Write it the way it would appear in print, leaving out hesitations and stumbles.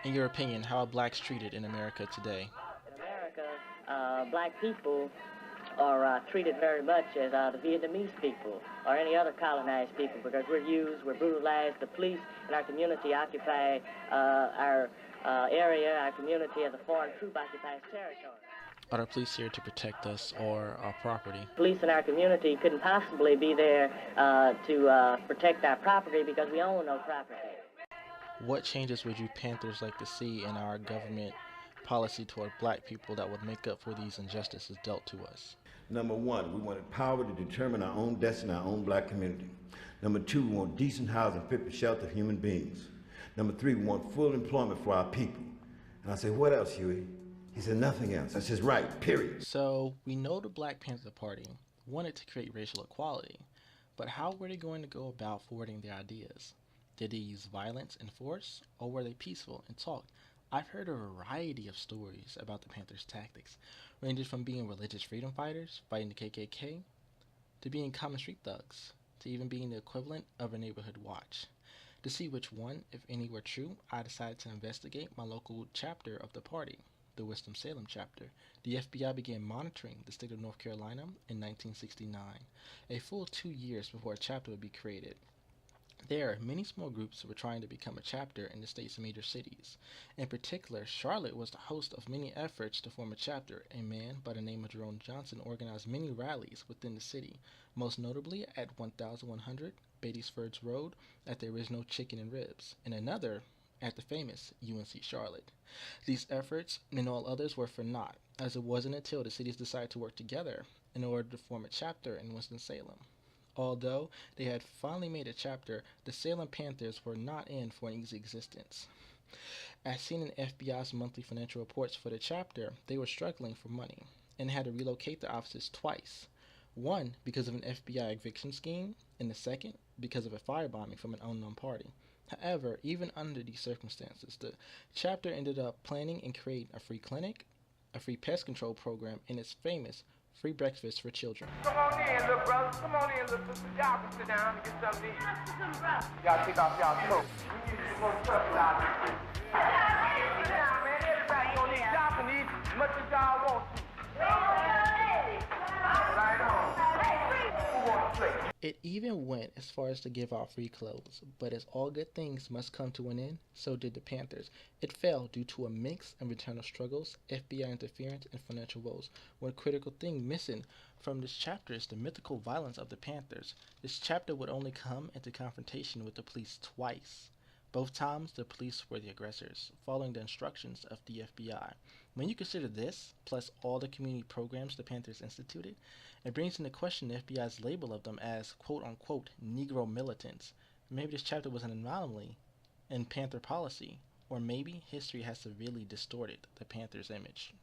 In your opinion, how are blacks treated in America today? In America, black people are treated very much as the Vietnamese people or any other colonized people because we're used, we're brutalized. The police in our community occupy our area, our community as a foreign troop occupies territory. Are the police here to protect us or our property? Police in our community couldn't possibly be there to protect our property because we own no property. What changes would you Panthers like to see in our government policy toward black people that would make up for these injustices dealt to us? Number one, we wanted power to determine our own destiny, our own black community. Number two, we want decent housing fit for shelter of human beings. Number three, we want full employment for our people. And I said, what else, Huey? He said, nothing else. I said, right, period. So we know the Black Panther Party wanted to create racial equality, but how were they going to go about forwarding their ideas? Did they use violence and force, or were they peaceful and talked? I've heard a variety of stories about the Panthers' tactics, ranging from being religious freedom fighters, fighting the KKK, to being common street thugs, to even being the equivalent of a neighborhood watch. To see which one, if any, were true, I decided to investigate my local chapter of the party, the Winston-Salem chapter. The FBI began monitoring the state of North Carolina in 1969, a full 2 years before a chapter would be created. There, many small groups were trying to become a chapter in the state's major cities. In particular, Charlotte was the host of many efforts to form a chapter. A man by the name of Jerome Johnson organized many rallies within the city, most notably at 1100 Beatty's Road at the original Chicken and Ribs, and another at the famous UNC Charlotte. These efforts and all others were for naught, as it wasn't until the cities decided to work together in order to form a chapter in Winston-Salem. Although they had finally made a chapter, the Salem Panthers were not in for an easy existence. As seen in FBI's monthly financial reports for the chapter, they were struggling for money and had to relocate the offices twice. One because of an FBI eviction scheme, and the second because of a firebombing from an unknown party. However, even under these circumstances, the chapter ended up planning and creating a free clinic, a free pest control program, and its famous free breakfast for children. Come on in, little brother. Come on in, little sister. Y'all can sit down and get something to eat. Y'all take off y'all coats. We need some more stuff out here. Sit down, man. Everybody gonna need shopping to eat as much as y'all want to. Right on. Who wants to play? It even went as far as to give out free clothes, but as all good things must come to an end, so did the Panthers. It fell due to a mix of internal struggles, FBI interference, and financial woes. One critical thing missing from this chapter is the mythical violence of the Panthers. This chapter would only come into confrontation with the police twice. Both times, the police were the aggressors, following the instructions of the FBI. When you consider this, plus all the community programs the Panthers instituted, it brings into question the FBI's label of them as quote-unquote Negro militants. Maybe this chapter was an anomaly in Panther policy, or maybe history has severely distorted the Panthers' image.